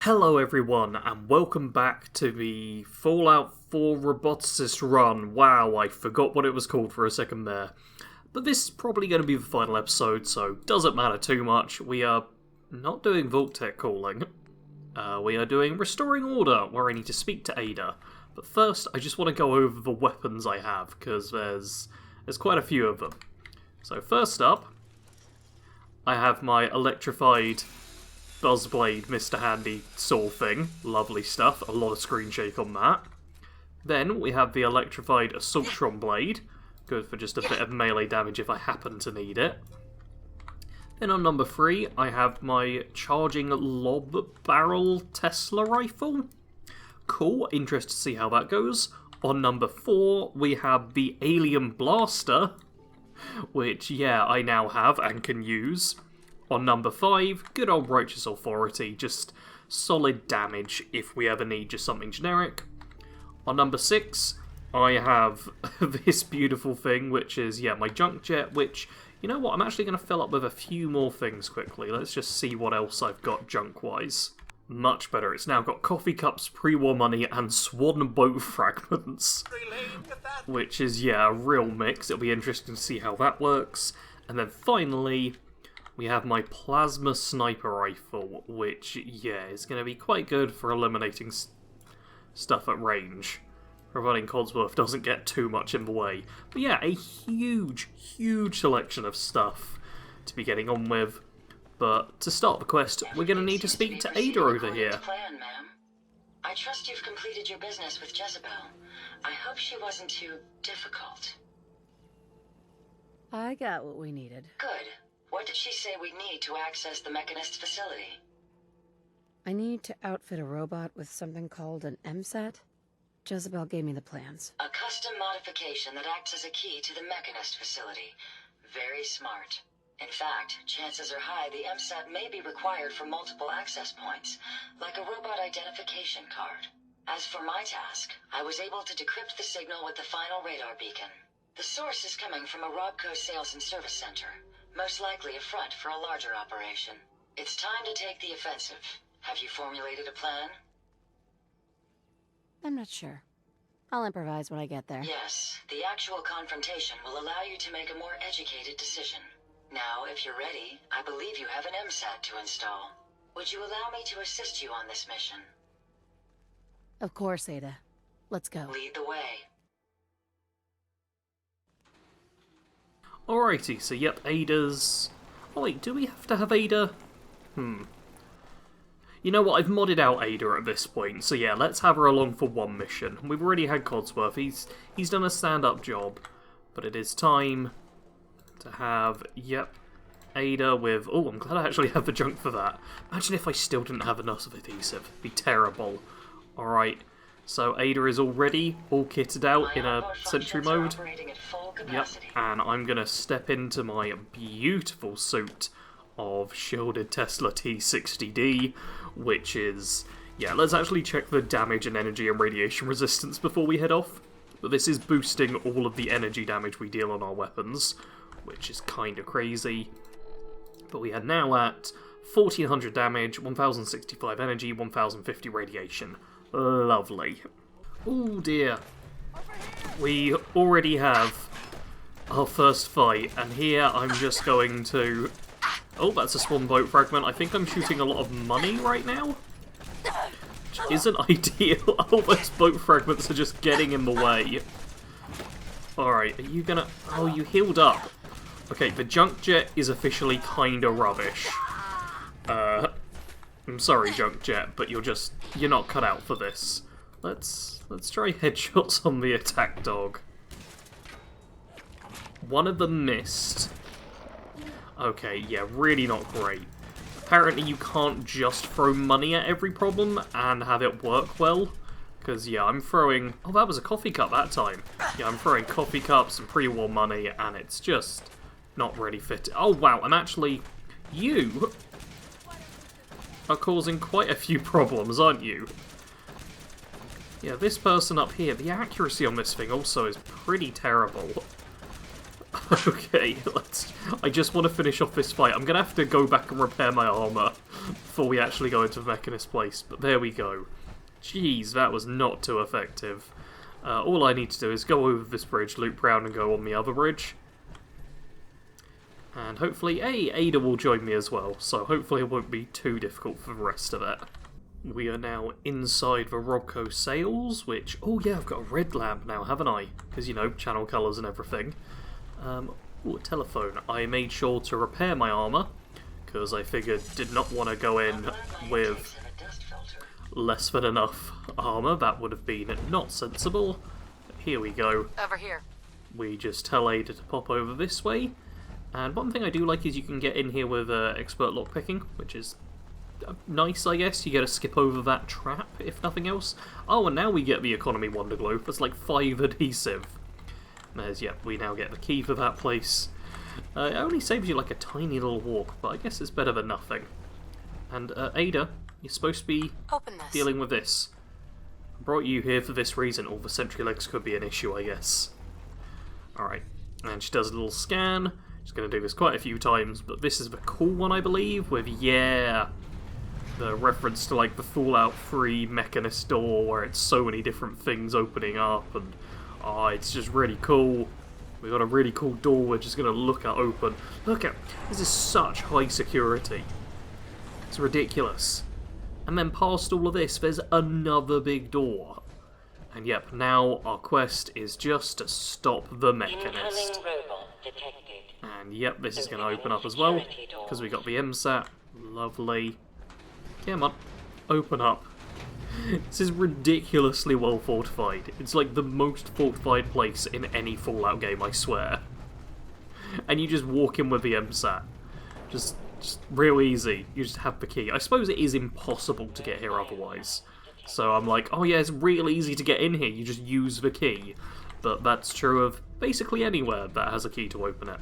Hello everyone, and welcome back to the Fallout 4 Roboticist run. Wow, I forgot what it was called for a second there. But this is probably going to be the final episode, so doesn't matter too much. We are not doing Vault-Tec calling. We are doing Restoring Order, where I need to speak to Ada. But first, I just want to go over the weapons I have, because there's quite a few of them. So first up, I have my electrified Buzzblade Mr. Handy saw thing. Lovely stuff. A lot of screen shake on that. Then we have the electrified Assaultron Blade. Good for just a bit of melee damage if I happen to need it. Then on number 3, I have my Charging Lob Barrel Tesla Rifle. Cool. Interested to see how that goes. On number 4, we have the Alien Blaster, which, yeah, I now have and can use. On number 5, good old Righteous Authority, just solid damage if we ever need just something generic. On number 6, I have this beautiful thing, which is, yeah, my Junk Jet, which, you know what, I'm actually going to fill up with a few more things quickly. Let's just see what else I've got junk-wise. Much better. It's now got coffee cups, pre-war money, and swan boat fragments. Which is, yeah, a real mix. It'll be interesting to see how that works. And then finally, we have my Plasma Sniper Rifle, which, yeah, is going to be quite good for eliminating stuff at range, providing Codsworth doesn't get too much in the way. But yeah, a huge, huge selection of stuff to be getting on with. But to start the quest, we're going to need to speak to Ada over here. Plan, ma'am. I trust you've completed your business with Jezebel. I hope she wasn't too difficult. I got what we needed. Good. What did she say we need to access the Mechanist facility? I need to outfit a robot with something called an MSAT. Jezebel gave me the plans. A custom modification that acts as a key to the Mechanist facility. Very smart. In fact, chances are high the MSAT may be required for multiple access points, like a robot identification card. As for my task, I was able to decrypt the signal with the final radar beacon. The source is coming from a Robco sales and service center. Most likely a front for a larger operation. It's time to take the offensive. Have you formulated a plan? I'm not sure. I'll improvise when I get there. Yes, the actual confrontation will allow you to make a more educated decision. Now, if you're ready, I believe you have an MSAT to install. Would you allow me to assist you on this mission? Of course, Ada. Let's go. Lead the way. Alrighty, so yep, Ada's... Oh wait, do we have to have Ada? You know what, I've modded out Ada at this point, so yeah, let's have her along for one mission. We've already had Codsworth, he's done a stand-up job, but it is time to have, yep, Ada with... Oh, I'm glad I actually have the junk for that. Imagine if I still didn't have enough of adhesive. It'd be terrible. Alright, so Ada is already all kitted out in a sentry mode. Yep, and I'm going to step into my beautiful suit of shielded Tesla T60D, which is... Yeah, let's actually check the damage and energy and radiation resistance before we head off. But this is boosting all of the energy damage we deal on our weapons, which is kind of crazy. But we are now at 1400 damage, 1065 energy, 1050 radiation. Lovely. Oh dear. We already have our first fight, and here I'm just going to... Oh, that's a swan boat fragment. I think I'm shooting a lot of money right now, which isn't ideal. All those boat fragments are just getting in the way. Alright, are you gonna... Oh, you healed up. Okay, the Junk Jet is officially kinda rubbish. I'm sorry, Junk Jet, but you're not cut out for this. Let's try headshots on the attack dog. One of them missed. Okay, yeah, really not great. Apparently you can't just throw money at every problem and have it work well. Because, yeah, I'm throwing... Oh, that was a coffee cup that time. Yeah, I'm throwing coffee cups and pre-war money, and it's just not really fit. Oh, wow, I'm actually... You are causing quite a few problems, aren't you? Yeah, this person up here, the accuracy on this thing also is pretty terrible. Okay, I just want to finish off this fight. I'm going to have to go back and repair my armour before we actually go into Mechanist place, but there we go. Jeez, that was not too effective. All I need to do is go over this bridge, loop round and go on the other bridge. And hopefully, Ada will join me as well, so hopefully it won't be too difficult for the rest of it. We are now inside the Robco sails, which... Oh yeah, I've got a red lamp now, haven't I? Because, you know, channel colours and everything. Ooh, a telephone. I made sure to repair my armour, because I figured did not want to go in with less than enough armour. That would have been not sensible. But here we go. Over here. We just tell Ada to pop over this way. And one thing I do like is you can get in here with expert lockpicking, which is nice, I guess. You get to skip over that trap, if nothing else. Oh, and now we get the economy wonder glow. That's like 5 adhesive. There's, yeah, we now get the key for that place. It only saves you like a tiny little walk, but I guess it's better than nothing. And Ada, you're supposed to be dealing with this. I brought you here for this reason. All the sentry legs could be an issue, I guess. Alright, and she does a little scan. She's going to do this quite a few times, but this is the cool one, I believe, with, yeah, the reference to, like, the Fallout 3 Mechanist door, where it's so many different things opening up, and, oh, it's just really cool. We've got a really cool door we're just going to look at open. Look at, this is such high security. It's ridiculous. And then past all of this, there's another big door. And yep, now our quest is just to stop the Mechanist. And yep, this is going to open up as well, because we got the MSAT. Lovely. Come on, open up. This is ridiculously well fortified. It's like the most fortified place in any Fallout game, I swear. And you just walk in with the MSAT. Just real easy. You just have the key. I suppose it is impossible to get here otherwise. So I'm like, oh yeah, it's real easy to get in here. You just use the key. But that's true of basically anywhere that has a key to open it.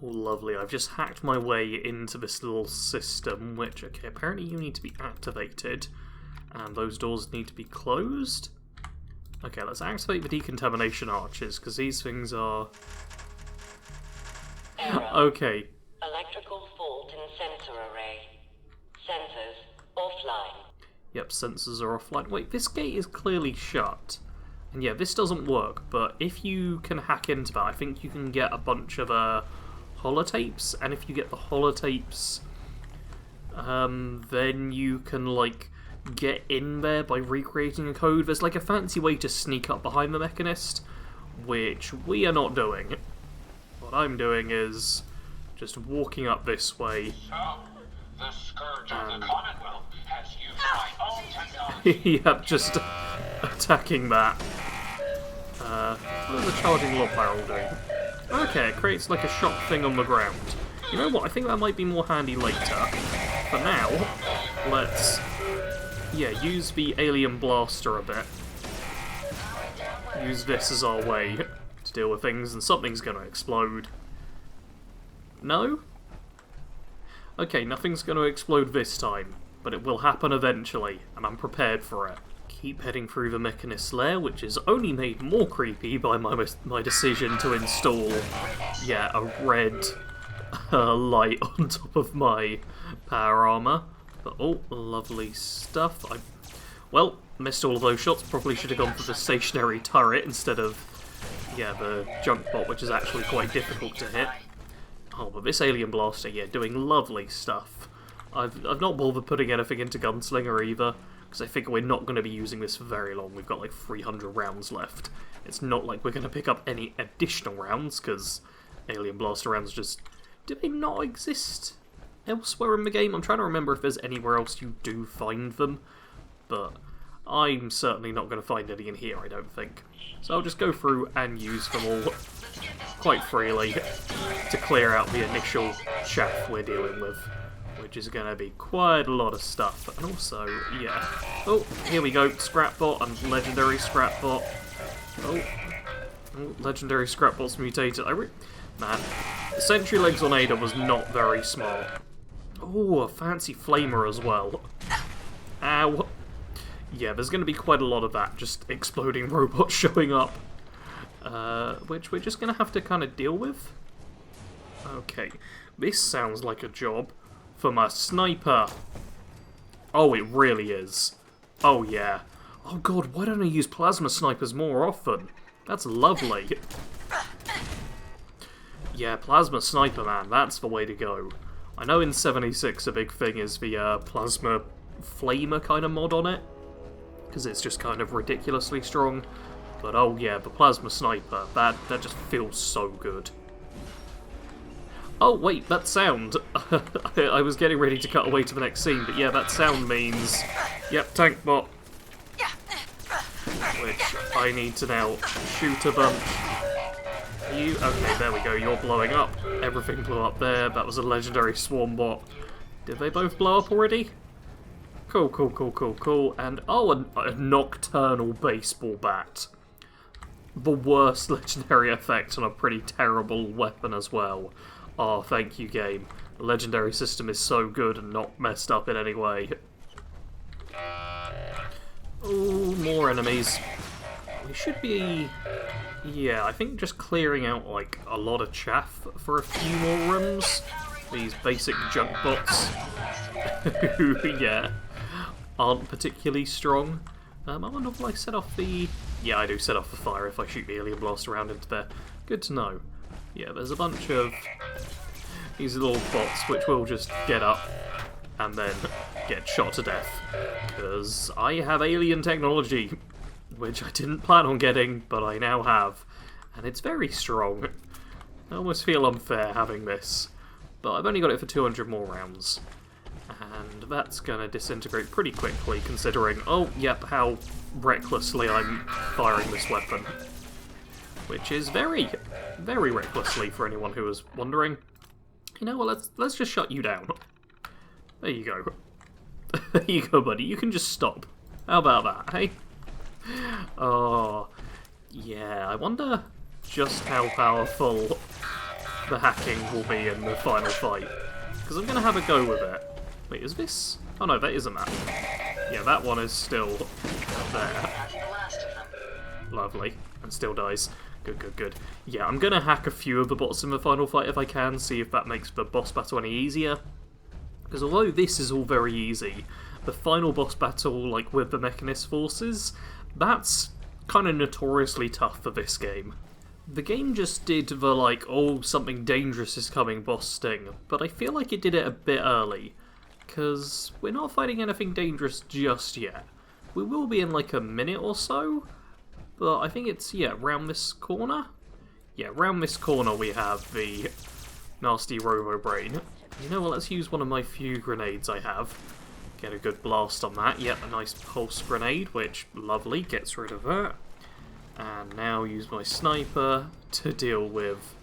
Oh, lovely. I've just hacked my way into this little system, which, okay, apparently you need to be activated. And those doors need to be closed. Okay, let's activate the decontamination arches, because these things are... Error. Okay. Electrical fault in sensor array. Sensors offline. Yep, sensors are offline. Wait, this gate is clearly shut. And yeah, this doesn't work, but if you can hack into that, I think you can get a bunch of holotapes, and if you get the holotapes, then you can, like, get in there by recreating a code. There's, like, a fancy way to sneak up behind the Mechanist, which we are not doing. What I'm doing is just walking up this way. So, the Scourge of the Commonwealth has used my own technology. Yep, just attacking that. What is the charging lob barrel doing? Okay, it creates like a shock thing on the ground. You know what, I think that might be more handy later. For now, let's, yeah, use the alien blaster a bit. Use this as our way to deal with things, and something's gonna explode. No? Okay, nothing's gonna explode this time, but it will happen eventually, and I'm prepared for it. Keep heading through the Mechanist's lair, which is only made more creepy by my decision to install, yeah, a red light on top of my power armor. But oh, lovely stuff. Well, missed all of those shots. Probably should have gone for the stationary turret instead of, yeah, the junk bot, which is actually quite difficult to hit. Oh, but this alien blaster, yeah, doing lovely stuff. I've not bothered putting anything into Gunslinger either, because I figure we're not going to be using this for very long. We've got like 300 rounds left. It's not like we're going to pick up any additional rounds, because alien blaster rounds just... Do they not exist elsewhere in the game? I'm trying to remember if there's anywhere else you do find them, but I'm certainly not going to find any in here, I don't think. So I'll just go through and use them all quite freely to clear out the initial chaff we're dealing with, which is going to be quite a lot of stuff. And also, yeah. Oh, here we go. Scrapbot and legendary Scrapbot. Oh, legendary Scrapbot's mutated. Man, the sentry legs on Ada was not very smart. Oh, a fancy flamer as well. Ow. Yeah, there's going to be quite a lot of that, just exploding robots showing up. Which we're just going to have to kind of deal with. Okay, this sounds like a job for my sniper. Oh, it really is. Oh, yeah. Oh, God, why don't I use plasma snipers more often? That's lovely. Yeah, plasma sniper, man, that's the way to go. I know in 76 a big thing is the plasma flamer kind of mod on it, because it's just kind of ridiculously strong. But oh yeah, the plasma sniper, that just feels so good. Oh wait, that sound! I was getting ready to cut away to the next scene, but yeah, that sound means... Yep, tank bot. Which I need to now shoot a bunch. You... Okay, there we go, you're blowing up. Everything blew up there, that was a legendary swarm bot. Did they both blow up already? Cool, cool, cool, cool, cool. And, oh, a nocturnal baseball bat. The worst legendary effect on a pretty terrible weapon as well. Oh, thank you, game. The legendary system is so good and not messed up in any way. Ooh, more enemies. We should be... Yeah, I think just clearing out, like, a lot of chaff for a few more rooms. These basic junk bots. Who, yeah, aren't particularly strong. I wonder if I set off the... Yeah, I do set off the fire if I shoot the alien blast around into there. Good to know. Yeah, there's a bunch of these little bots which will just get up and then get shot to death. Because I have alien technology, which I didn't plan on getting, but I now have. And it's very strong. I almost feel unfair having this. But I've only got it for 200 more rounds. And that's going to disintegrate pretty quickly, considering, oh, yep, how recklessly I'm firing this weapon. Which is very, very recklessly for anyone who was wondering. You know what, let's just shut you down. There you go. There you go, buddy, you can just stop. How about that, hey? Oh, yeah, I wonder just how powerful the hacking will be in the final fight. Because I'm going to have a go with it. Wait, is this? Oh no, that is a map. Yeah, that one is still there. Lovely. And still dies. Good, good, good. Yeah, I'm going to hack a few of the bots in the final fight if I can, see if that makes the boss battle any easier. Because although this is all very easy, the final boss battle, like with the Mechanist forces, that's kind of notoriously tough for this game. The game just did the, like, oh, something dangerous is coming boss sting, but I feel like it did it a bit early. Because we're not fighting anything dangerous just yet. We will be in like a minute or so, but I think it's, yeah, round this corner? Yeah, round this corner we have the nasty Robo Brain. You know what, let's use one of my few grenades I have. Get a good blast on that. Yep, a nice pulse grenade, which, lovely, gets rid of that. And now use my sniper to deal with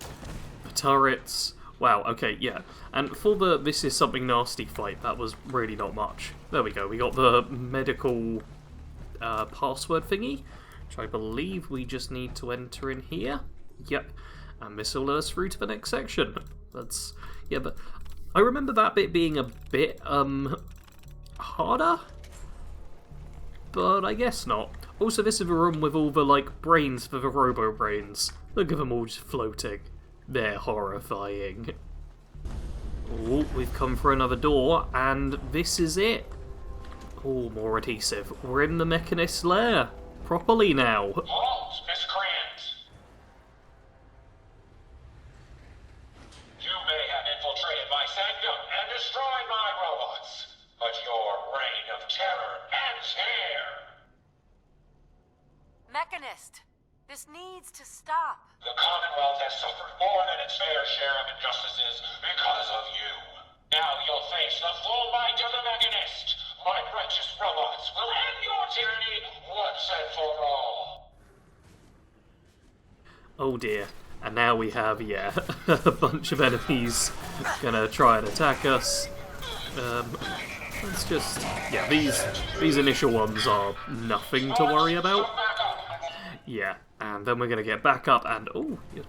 the turrets. Wow, okay, yeah. And for the this is something nasty fight, that was really not much. There we go, we got the medical password thingy, which I believe we just need to enter in here. Yep, and this will let us through to the next section. That's, yeah, but I remember that bit being a bit, harder? But I guess not. Also, this is a room with all the, like, brains for the Robo Brains. Look at them all just floating. They're horrifying. Oh, we've come for another door, and this is it. Oh, more adhesive. We're in the Mechanist lair. Properly now. Halt, miscreant! You may have infiltrated my sanctum and destroyed my robots, but your reign of terror ends here! Mechanist, this needs to stop. The Commonwealth has suffered more than its fair share of injustices because of you. Now you'll face the full might of the Mechanist. My righteous robots will end your tyranny once and for all. Oh dear. And now we have, yeah, a bunch of enemies gonna try and attack us. Let's just... Yeah, these initial ones are nothing to worry about. Yeah, and then we're going to get back up and... Oh, you're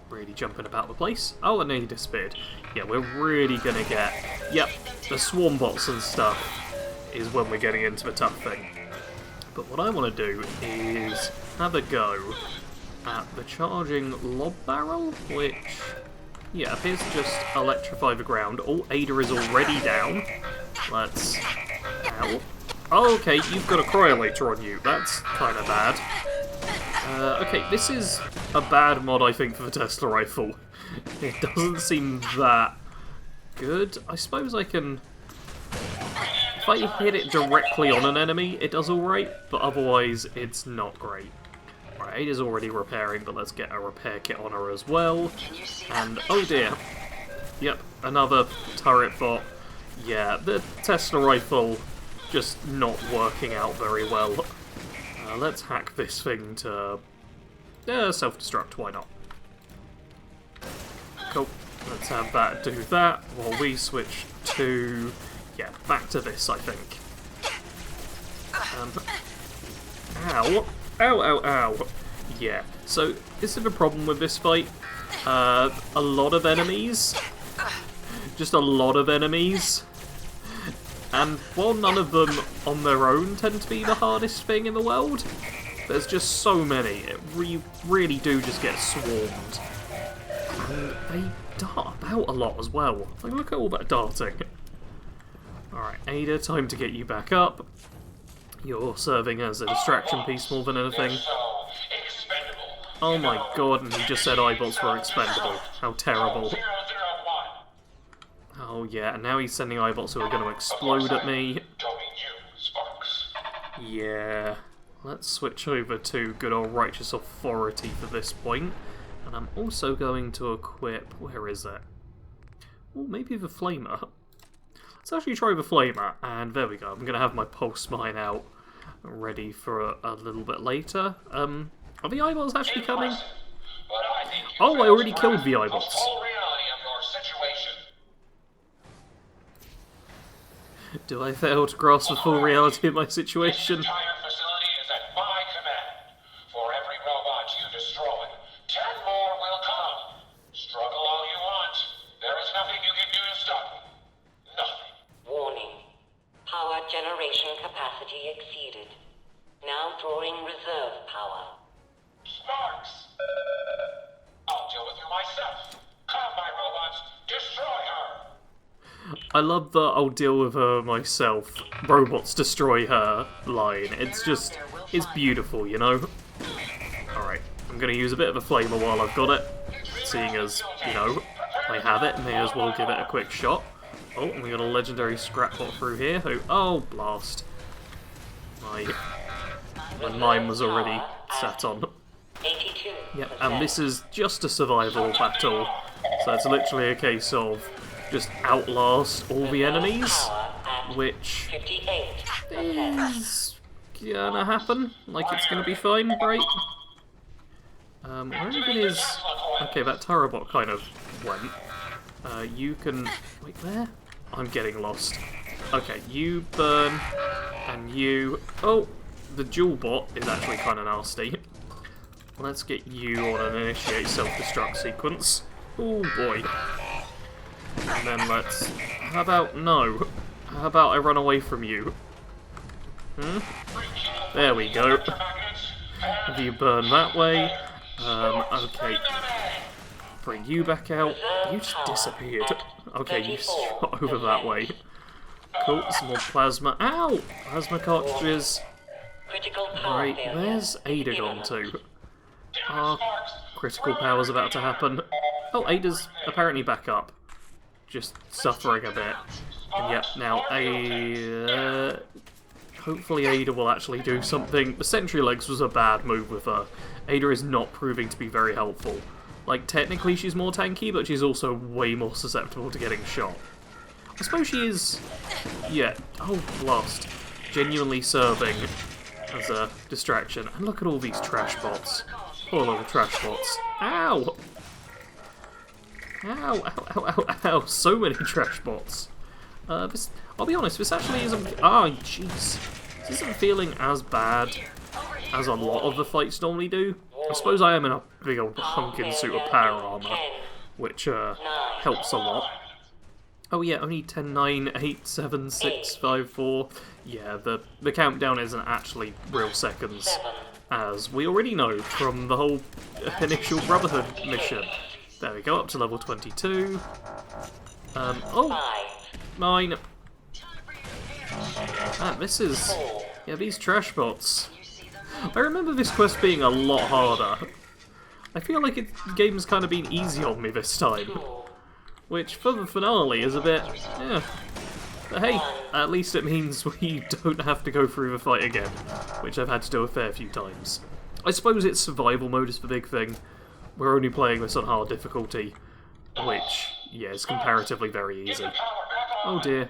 really jumping about the place. Oh, and then he disappeared. Yeah, we're really going to get... Yep, the swarm bots and stuff is when we're getting into the tough thing. But what I want to do is have a go at the charging lob barrel, which yeah, appears to just electrify the ground. Oh, Ada is already down. Let's... Ow. Oh, okay, you've got a cryolator on you. That's kind of bad. Okay, this is a bad mod, I think, for the Tesla rifle. It doesn't seem that good. I suppose I can... If I hit it directly on an enemy, it does alright, but otherwise, it's not great. Right, Ada's already repairing, but let's get a repair kit on her as well. And, oh dear. Yep, another turret bot. Yeah, the Tesla rifle just not working out very well. Let's hack this thing to self-destruct, why not? Cool, let's have that do that, while we switch to... yeah, back to this, I think. Ow! Ow, ow, ow! Yeah, so this is the problem with this fight. A lot of enemies. Just a lot of enemies. And while none of them on their own tend to be the hardest thing in the world, there's just so many. We really do just get swarmed. And they dart about a lot as well. Like, look at all that darting. Alright, Ada, time to get you back up. You're serving as a distraction piece more than anything. Oh my god, and he just said eyebolts were expendable. How terrible. Oh yeah, and now he's sending eyebolts who are going to explode at me. Yeah. Let's switch over to good old Righteous Authority for this point. And I'm also going to equip... where is it? Oh, maybe the Flamer. Let's actually try the Flamer, and there we go. I'm going to have my Pulse Mine out, ready for a little bit later. Are the eyeballs actually coming? Oh, I already killed the eyeballs. Do I fail to grasp the full reality of my situation? This entire facility is at my command. For every robot you destroy, 10 more will come. Struggle all you want. There is nothing you can do to stop me. Nothing. Warning. Power generation capacity exceeded. Now drawing reserve power. Sparks! I'll deal with you myself. Come, my robots. Destroy her. I love the I'll deal with her myself, robots destroy her line. It's just, it's beautiful, you know? Alright, I'm going to use a bit of a flamer while I've got it, seeing as, you know, I have it, may as well give it a quick shot. Oh, and we got a legendary scrapbot through here who, oh, blast. My mine was already sat on. Yep, and this is just a survival battle, so it's literally a case of just outlast all the enemies, which is gonna happen. Like, it's gonna be fine, right? Where even is... okay, that Turabot kind of went. You can... wait, where? I'm getting lost. Okay, you burn, and you... oh, the dual bot is actually kind of nasty. Let's get you on an initiate self-destruct sequence. Oh boy. And then let's... how about... no. How about I run away from you? There we go. Have you burn that way? Okay. Bring you back out. You just disappeared. Okay, you shot over that way. Cool, some more plasma. Ow! Plasma cartridges. Right, where's Ada gone to? Our critical power's about to happen. Oh, Ada's apparently back up. Just suffering a bit. And yet, now Ada... hopefully Ada will actually do something. The Sentry Legs was a bad move with her. Ada is not proving to be very helpful. Like, technically she's more tanky, but she's also way more susceptible to getting shot. I suppose she is... yeah. Oh, blast. Genuinely serving as a distraction. And look at all these trash bots. Poor little trash bots. Ow! Ow, ow, ow, ow, ow. So many trash bots. This, I'll be honest, this actually isn't... ah, jeez. This isn't feeling as bad as a lot of the fights normally do. I suppose I am in a big old hunkin' suit of power armor, which helps a lot. Oh yeah, only 10, 9, 8, 7, 6, 5, 4. Yeah, the countdown isn't actually real seconds, as we already know from the whole initial Brotherhood mission. There we go, up to level 22. Oh! 5, Mine! This is... Yeah, these trash bots. I remember this quest being a lot harder. I feel like the game's kind of been easy on me this time. Which, for the finale, is a bit... yeah. But hey, at least it means we don't have to go through the fight again, which I've had to do a fair few times. I suppose it's survival mode is the big thing. We're only playing this on hard difficulty, which, yeah, is comparatively very easy. Oh dear,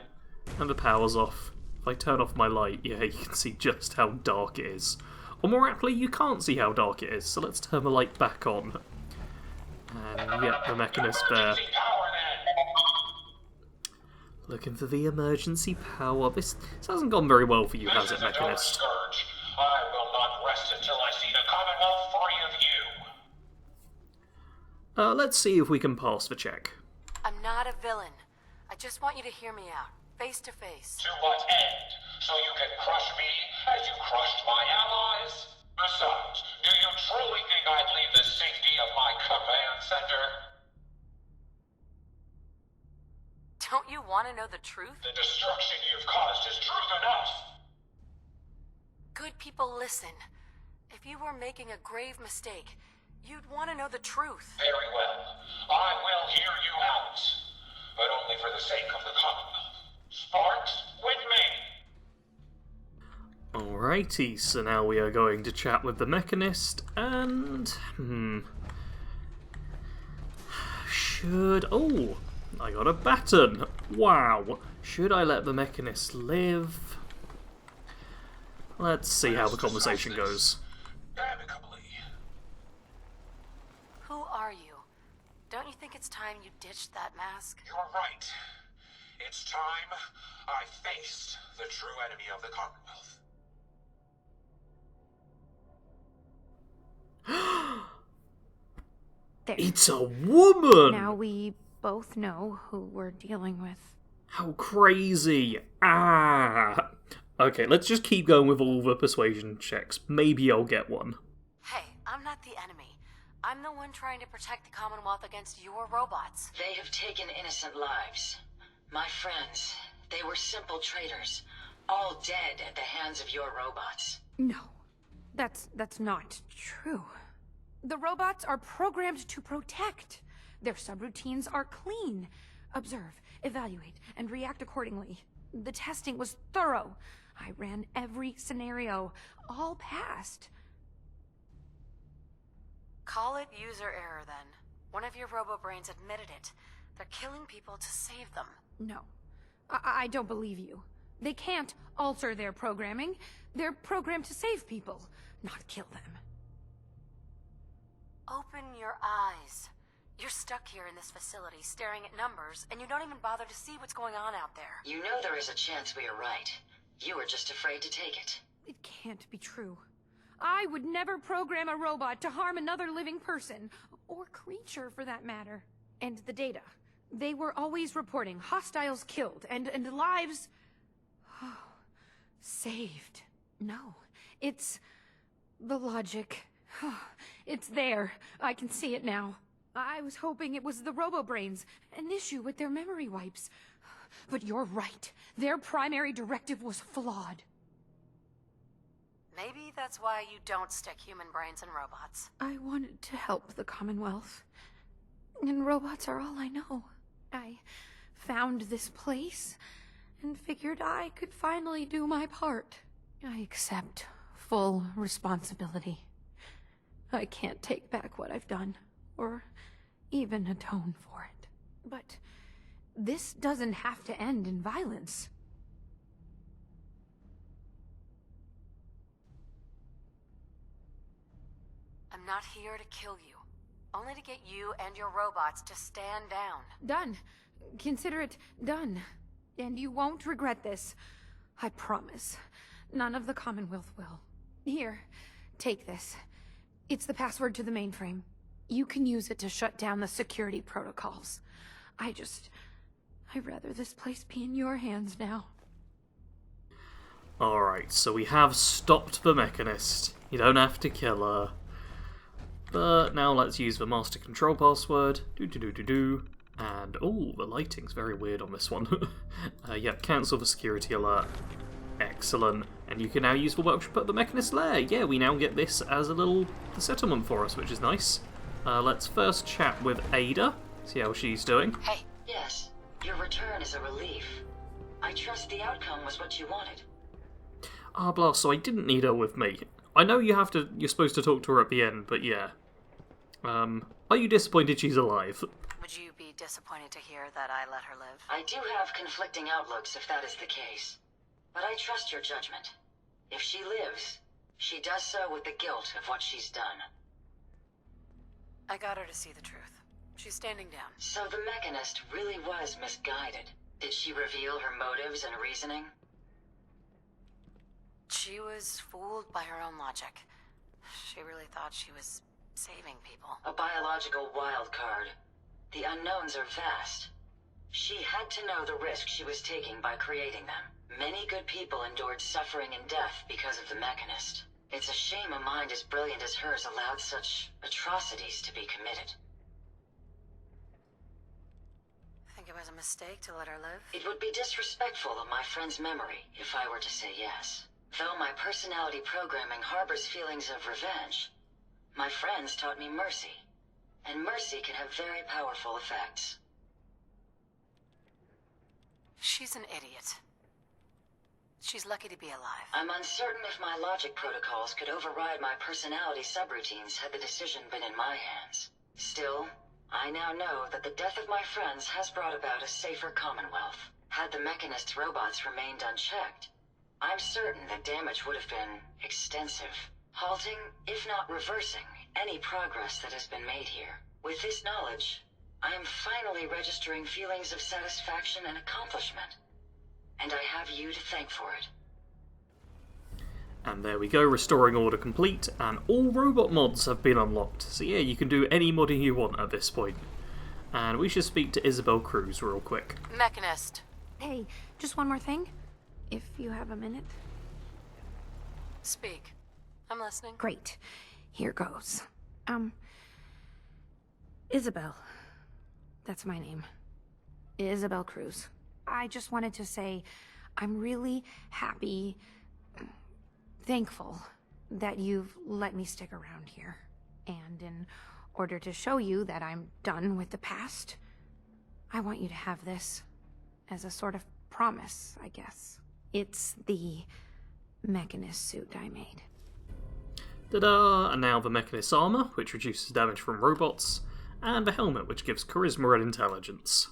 and the power's off. If I turn off my light, yeah, you can see just how dark it is. Or more aptly, you can't see how dark it is, so let's turn the light back on. And yep, the Mechanist there. Looking for the emergency power. This hasn't gone very well for you, has it, Mechanist? I will not rest until I see the Commonwealth free of you. Let's see if we can pass the check. I'm not a villain. I just want you to hear me out, face to face. To what end? So you can crush me as you crushed my allies? Besides, do you truly think I'd leave the safety of my command center? Don't you want to know the truth? The destruction you've caused is truth enough. Good people, listen. If you were making a grave mistake, you'd want to know the truth. Very well. I will hear you out. But only for the sake of the Commonwealth. Sparks, with me! Alrighty, so now we are going to chat with the Mechanist, and... Oh! I got a baton! Wow! Should I let the Mechanist live? Let's see how the conversation goes. Amicably. Who are you? Don't you think it's time you ditched that mask? You're right. It's time I faced the true enemy of the Commonwealth. There. It's a woman! Now we both know who we're dealing with. How crazy! Ah! Okay, let's just keep going with all the persuasion checks. Maybe I'll get one. Hey, I'm not the enemy. I'm the one trying to protect the Commonwealth against your robots. They have taken innocent lives. My friends, they were simple traitors, all dead at the hands of your robots. No, that's not true. The robots are programmed to protect. Their subroutines are clean. Observe, evaluate, and react accordingly. The testing was thorough. I ran every scenario. All passed. Call it user error, then. One of your robo-brains admitted it. They're killing people to save them. No, I don't believe you. They can't alter their programming. They're programmed to save people, not kill them. Open your eyes. You're stuck here in this facility, staring at numbers, and you don't even bother to see what's going on out there. You know there is a chance we are right. You were just afraid to take it. It can't be true. I would never program a robot to harm another living person, or creature for that matter. And the data. They were always reporting hostiles killed, and lives... saved. No, it's... the logic. It's there. I can see it now. I was hoping it was the robo-brains, an issue with their memory wipes. But you're right. Their primary directive was flawed. Maybe that's why you don't stick human brains in robots. I wanted to help the Commonwealth. And robots are all I know. I found this place and figured I could finally do my part. I accept full responsibility. I can't take back what I've done, or even atone for it. But this doesn't have to end in violence. I'm not here to kill you. Only to get you and your robots to stand down. Done. Consider it done. And you won't regret this. I promise. None of the Commonwealth will. Here, take this. It's the password to the mainframe. You can use it to shut down the security protocols. I'd rather this place be in your hands now. Alright, so we have stopped the Mechanist. You don't have to kill her. But now let's use the master control password. And, oh, the lighting's very weird on this one. Yep, cancel the security alert. Excellent. And you can now use the workshop at the Mechanist lair. Yeah, we now get this as a little settlement for us, which is nice. Let's first chat with Ada, see how she's doing. Hey. Yes, your return is a relief. I trust the outcome was what you wanted. Ah, blast, so I didn't need her with me. I know you're supposed to talk to her at the end, but yeah. Are you disappointed she's alive? Would you be disappointed to hear that I let her live? I do have conflicting outlooks if that is the case. But I trust your judgment. If she lives, she does so with the guilt of what she's done. I got her to see the truth. She's standing down. So the Mechanist really was misguided. Did she reveal her motives and reasoning? She was fooled by her own logic. She really thought she was saving people. A biological wild card. The unknowns are vast. She had to know the risk she was taking by creating them. Many good people endured suffering and death because of the Mechanist. It's a shame a mind as brilliant as hers allowed such atrocities to be committed. Think it was a mistake to let her live? It would be disrespectful of my friend's memory if I were to say yes. Though my personality programming harbors feelings of revenge, my friends taught me mercy. And mercy can have very powerful effects. She's an idiot. She's lucky to be alive. I'm uncertain if my logic protocols could override my personality subroutines had the decision been in my hands. Still, I now know that the death of my friends has brought about a safer Commonwealth. Had the Mechanist's robots remained unchecked, I'm certain that damage would have been extensive, halting, if not reversing, any progress that has been made here. With this knowledge, I am finally registering feelings of satisfaction and accomplishment. And I have you to thank for it. And there we go, restoring order complete, and all robot mods have been unlocked. So yeah, you can do any modding you want at this point. And we should speak to Isabel Cruz real quick. Mechanist. Hey, just one more thing, if you have a minute. Speak. I'm listening. Great. Here goes. Isabel. That's my name. Isabel Cruz. I just wanted to say I'm really happy, thankful that you've let me stick around here. And in order to show you that I'm done with the past, I want you to have this as a sort of promise, I guess. It's the Mechanist suit I made. Ta-da! And now the Mechanist armor, which reduces damage from robots, and the helmet, which gives charisma and intelligence.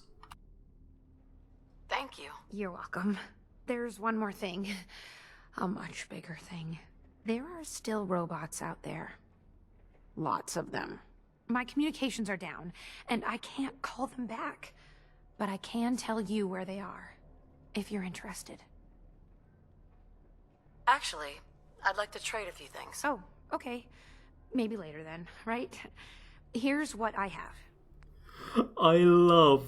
Thank you. You're welcome. There's one more thing. A much bigger thing. There are still robots out there. Lots of them. My communications are down, and I can't call them back. But I can tell you where they are, if you're interested. Actually, I'd like to trade a few things. Oh, okay. Maybe later then, right? Here's what I have. I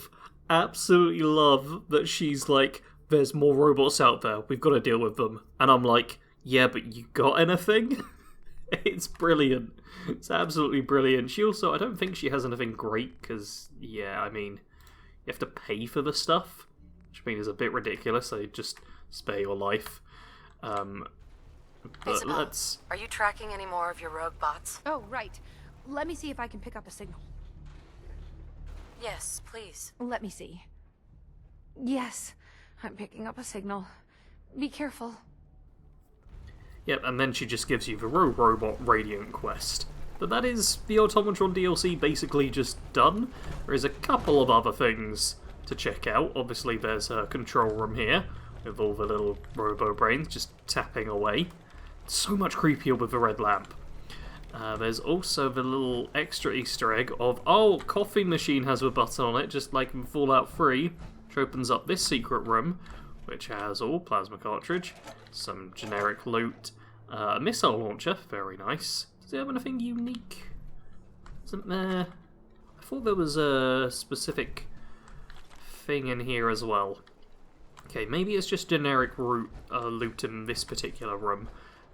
absolutely love that she's like, there's more robots out there, we've got to deal with them. And I'm like, yeah, but you got anything? It's brilliant. It's absolutely brilliant. She also, I don't think she has anything great, because, yeah, I mean, you have to pay for the stuff, which I mean is a bit ridiculous. They just spare your life. But Isabel, are you tracking any more of your rogue bots? Oh, right. Let me see if I can pick up a signal. Yes, please. Let me see. Yes, I'm picking up a signal. Be careful. Yep, and then she just gives you the Rogue Robot Radiant quest. But that is the Automatron DLC basically just done. There is a couple of other things to check out. Obviously there's a control room here, with all the little robo-brains just tapping away. So much creepier with the red lamp. There's also the little extra Easter egg of, oh, coffee machine has a button on it, just like in Fallout 3, which opens up this secret room, which has all plasma cartridge, some generic loot, a missile launcher, very nice. Does it have anything unique? Isn't there? I thought there was a specific thing in here as well. Okay, maybe it's just generic loot in this particular room.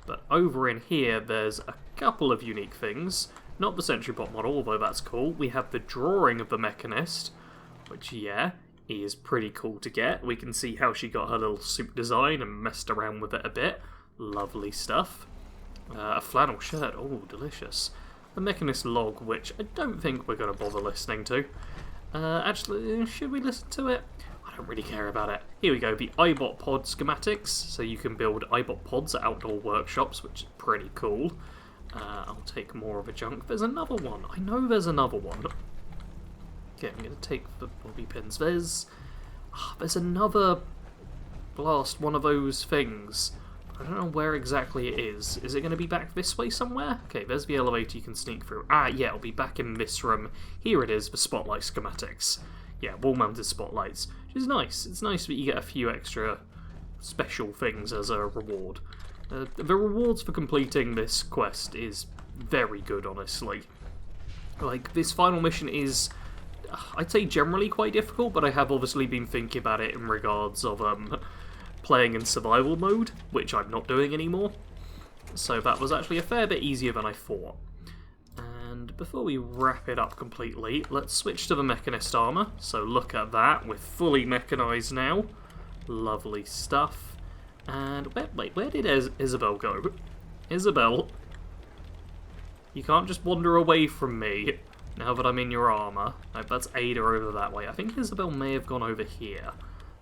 But over in here, there's a couple of unique things. not the sentry bot model, although that's cool. We have the drawing of the Mechanist, which, yeah, is pretty cool to get. We can see how she got her little suit design and messed around with it a bit. Lovely stuff. A flannel shirt, oh, delicious. The Mechanist log, which I don't think we're going to bother listening to. Actually, should we listen to it? I don't really care about it. Here we go, the iBot pod schematics. So you can build iBot pods at outdoor workshops, which is pretty cool. I'll take more of a junk. There's another one. I know there's another one. Okay, I'm going to take the bobby pins. There's another blast, one of those things. I don't know where exactly it is. Is it going to be back this way somewhere? Okay, there's the elevator you can sneak through. Ah, yeah, it'll be back in this room. Here it is, the spotlight schematics. Yeah, wall-mounted spotlights, which is nice. It's nice that you get a few extra special things as a reward. The rewards for completing this quest is very good, honestly. Like, this final mission is, I'd say generally quite difficult, but I have obviously been thinking about it in regards of, playing in survival mode, which I'm not doing anymore. So that was actually a fair bit easier than I thought. And before we wrap it up completely, let's switch to the Mechanist armour. So look at that, we're fully mechanised now. Lovely stuff. And wait, where did Isabel go? Isabel, you can't just wander away from me now that I'm in your armour. No, that's Ada over that way. I think Isabel may have gone over here.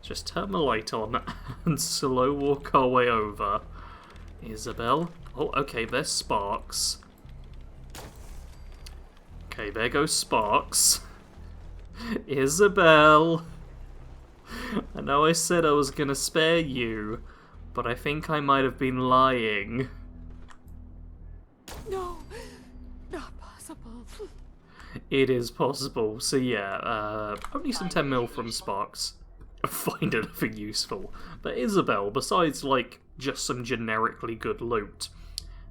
Just turn the light on and slow walk our way over. Isabel. Oh, okay, there's Sparks. Okay, there goes Sparks. Isabel. I know I said I was gonna spare you, but I think I might have been lying. No, not possible. It is possible. So yeah, only some 10mm from Sparks. Find anything useful. But Isabel, besides like just some generically good loot,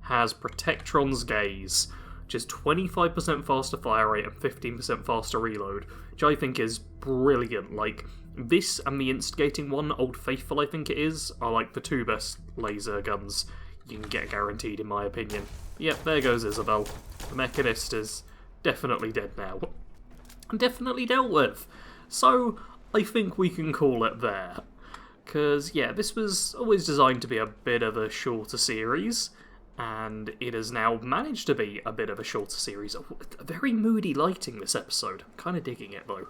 has Protectron's Gaze, which is 25% faster fire rate and 15% faster reload, which I think is brilliant. Like, this and the instigating one, Old Faithful I think it is, are like the two best laser guns you can get guaranteed in my opinion. Yep, there goes Isabel. The Mechanist is definitely dead now. And definitely dealt with. So, I think we can call it there. Because, yeah, this was always designed to be a bit of a shorter series, and it has now managed to be a bit of a shorter series. A very moody lighting this episode. I'm kind of digging it, though.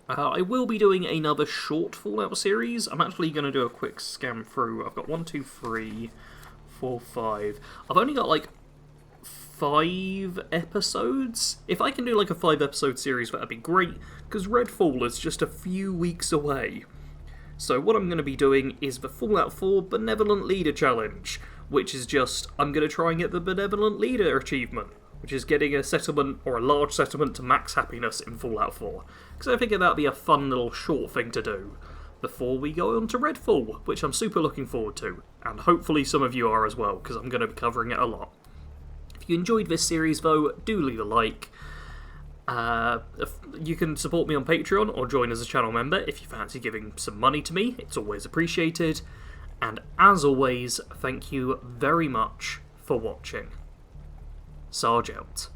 I will be doing another short Fallout series. I'm actually going to do a quick scan through. I've got 1, 2, 3, 4, 5. I've only got, like, 5 episodes. If I can do like a 5-episode series, that'd be great, because Redfall is just a few weeks away. So what I'm going to be doing is the Fallout 4 Benevolent Leader Challenge, which is just, I'm going to try and get the Benevolent Leader achievement, which is getting a settlement, or a large settlement, to max happiness in Fallout 4. Because I figured that'd be a fun little short thing to do before we go on to Redfall, which I'm super looking forward to, and hopefully some of you are as well, because I'm going to be covering it a lot. If you enjoyed this series, though, do leave a like. You can support me on Patreon or join as a channel member if you fancy giving some money to me. It's always appreciated. And as always, thank you very much for watching. Sarge out.